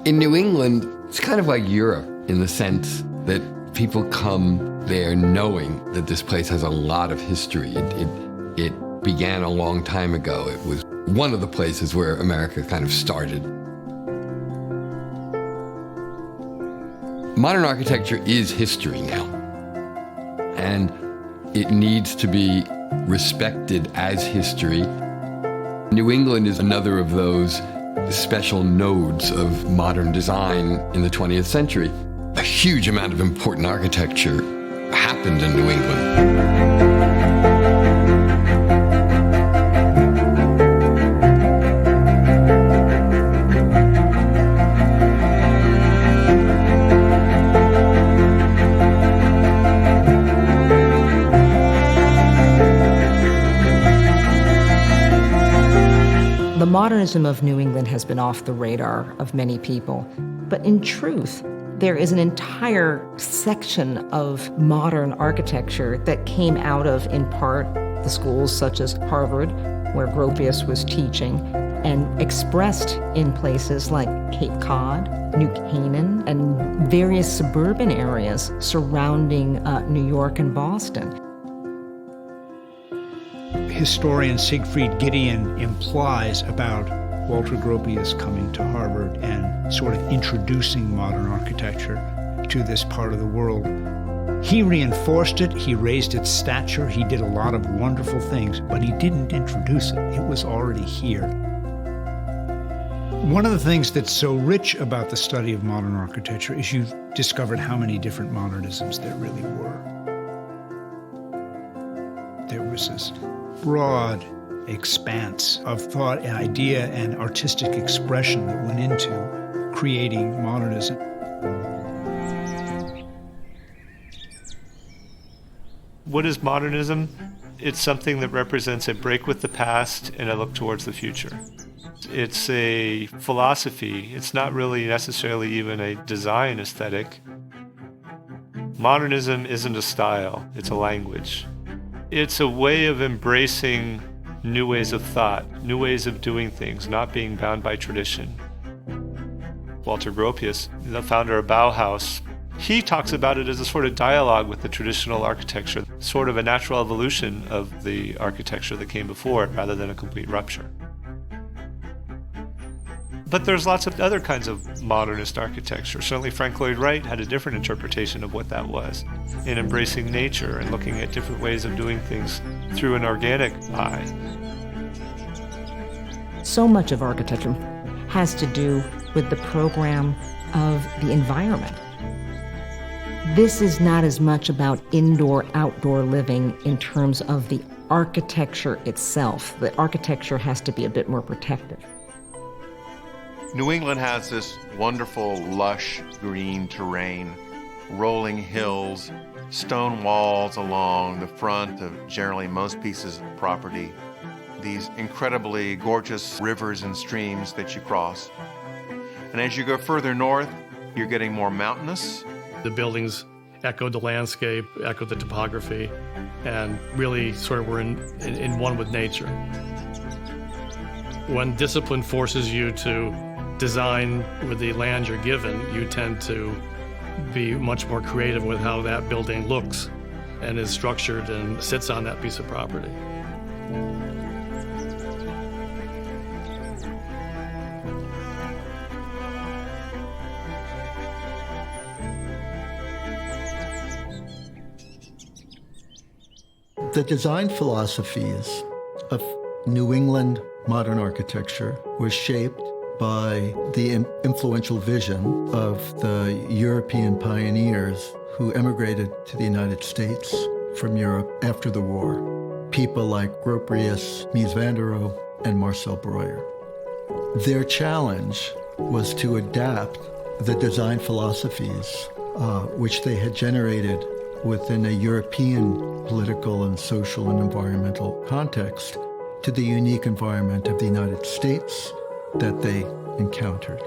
In New England, it's kind of like Europe in the sense that people come there knowing that this place has a lot of history. It began a long time ago. It was one of the places where America kind of started. Modern architecture is history now, and it needs to be respected as history. New England is another of those special nodes of modern design in the 20th century. A huge amount of important architecture happened in New England. The modernism of New England has been off the radar of many people, but in truth, there is an entire section of modern architecture that came out of, in part, the schools such as Harvard, where Gropius was teaching, and expressed in places like Cape Cod, New Canaan, and various suburban areas surrounding New York and Boston. Historian Siegfried Gideon implies about Walter Gropius coming to Harvard and sort of introducing modern architecture to this part of the world. He reinforced it, he raised its stature, he did a lot of wonderful things, but he didn't introduce it. It was already here. One of the things that's so rich about the study of modern architecture is you've discovered how many different modernisms there really were. There was this broad expanse of thought and idea and artistic expression that went into creating modernism. What is modernism? It's something that represents a break with the past and a look towards the future. It's a philosophy. It's not really necessarily even a design aesthetic. Modernism isn't a style, it's a language. It's a way of embracing new ways of thought, new ways of doing things, not being bound by tradition. Walter Gropius, the founder of Bauhaus, he talks about it as a sort of dialogue with the traditional architecture, sort of a natural evolution of the architecture that came before it, rather than a complete rupture. But there's lots of other kinds of modernist architecture. Certainly Frank Lloyd Wright had a different interpretation of what that was, in embracing nature and looking at different ways of doing things through an organic eye. So much of architecture has to do with the program of the environment. This is not as much about indoor-outdoor living in terms of the architecture itself. The architecture has to be a bit more protective. New England has this wonderful, lush, green terrain, rolling hills, stone walls along the front of generally most pieces of property, these incredibly gorgeous rivers and streams that you cross. And as you go further north, you're getting more mountainous. The buildings echoed the landscape, echoed the topography, and really sort of were in one with nature. When discipline forces you to design with the land you're given, you tend to be much more creative with how that building looks and is structured and sits on that piece of property. The design philosophies of New England modern architecture were shaped by the influential vision of the European pioneers who emigrated to the United States from Europe after the war. People like Gropius, Mies van der Rohe, and Marcel Breuer. Their challenge was to adapt the design philosophies which they had generated within a European political and social and environmental context to the unique environment of the United States that they encountered.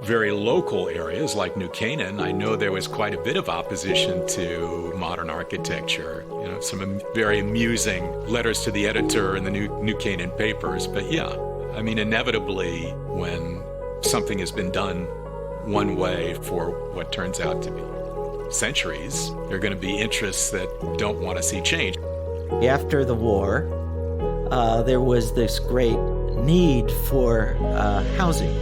Very local areas like New Canaan, I know there was quite a bit of opposition to modern architecture. You know, some very amusing letters to the editor in the New Canaan papers. But yeah, I mean, inevitably, when something has been done one way for what turns out to be centuries, there are going to be interests that don't want to see change. After the war, there was this great need for housing,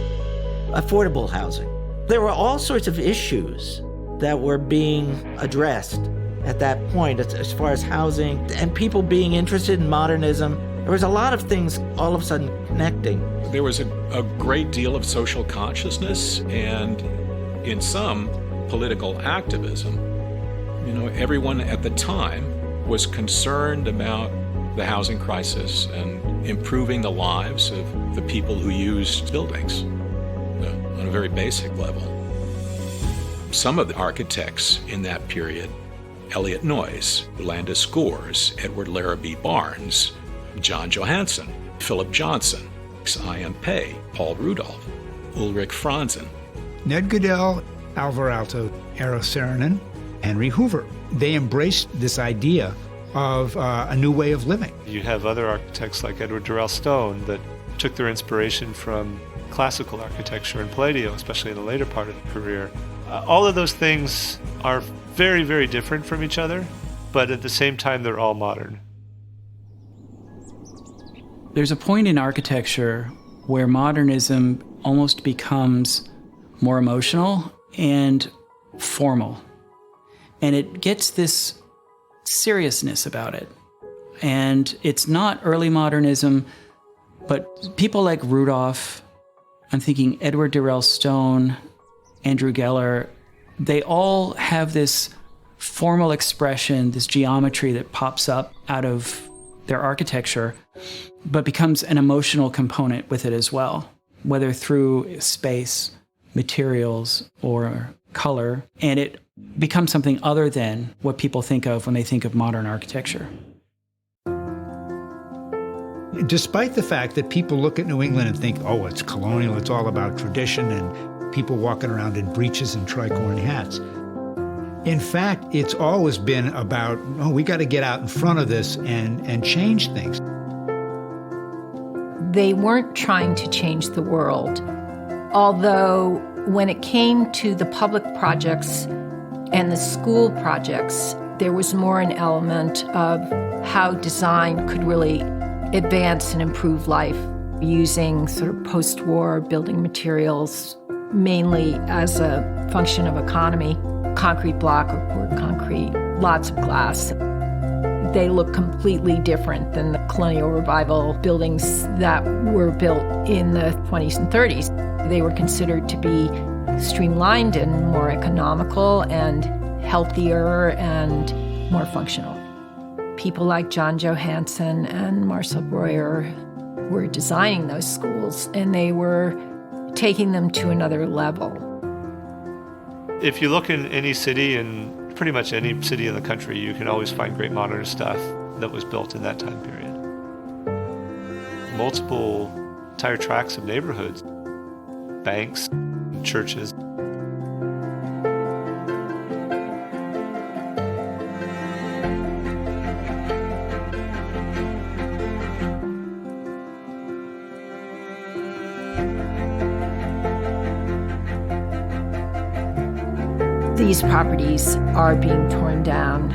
affordable housing. There were all sorts of issues that were being addressed at that point as far as housing and people being interested in modernism. There was a lot of things all of a sudden connecting. There was a great deal of social consciousness and, in some, political activism. You know, everyone at the time was concerned about the housing crisis and improving the lives of the people who used buildings on a very basic level. Some of the architects in that period, Eliot Noyes, Landis Gores, Edward Larrabee Barnes, John Johansen, Philip Johnson, I.M. Pei, Paul Rudolph, Ulrich Franzen, Ned Goodell, Alvar Aalto, Eero Saarinen, Henry Hoover. They embraced this idea of a new way of living. You have other architects like Edward Durrell Stone that took their inspiration from classical architecture and Palladio, especially in the later part of the career. All of those things are very, very different from each other, but at the same time, they're all modern. There's a point in architecture where modernism almost becomes more emotional and formal. And it gets this seriousness about it. And it's not early modernism, but people like Rudolph, I'm thinking Edward Durrell Stone, Andrew Geller, they all have this formal expression, this geometry that pops up out of their architecture, but becomes an emotional component with it as well, whether through space, materials, or color, and it becomes something other than what people think of when they think of modern architecture. Despite the fact that people look at New England and think, oh, it's colonial, it's all about tradition, and people walking around in breeches and tricorn hats. In fact, it's always been about, oh, we got to get out in front of this and change things. They weren't trying to change the world, although when it came to the public projects and the school projects, there was more an element of how design could really advance and improve life using sort of post-war building materials, mainly as a function of economy. Concrete block or poured concrete, lots of glass. They look completely different than the colonial revival buildings that were built in the 20s and 30s. They were considered to be streamlined and more economical and healthier and more functional. People like John Johansen and Marcel Breuer were designing those schools, and they were taking them to another level. If you look in any city, and pretty much any city in the country, you can always find great modern stuff that was built in that time period. Multiple entire tracts of neighborhoods, banks, churches. These properties are being torn down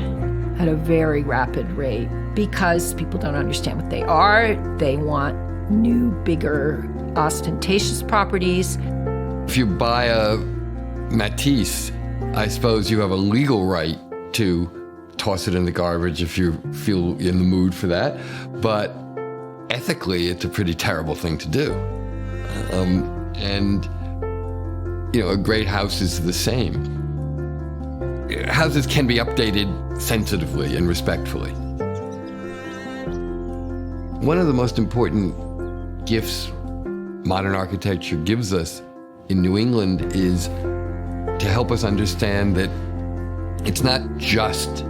at a very rapid rate because people don't understand what they are. They want new, bigger, ostentatious properties. If you buy a Matisse, I suppose you have a legal right to toss it in the garbage if you feel in the mood for that. But ethically, it's a pretty terrible thing to do. And, you know, a great house is the same. Houses can be updated sensitively and respectfully. One of the most important gifts modern architecture gives us in New England is to help us understand that it's not just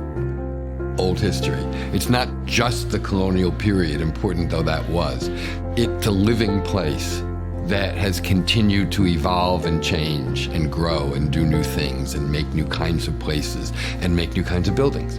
old history. It's not just the colonial period, important though that was. It's a living place that has continued to evolve and change and grow and do new things and make new kinds of places and make new kinds of buildings.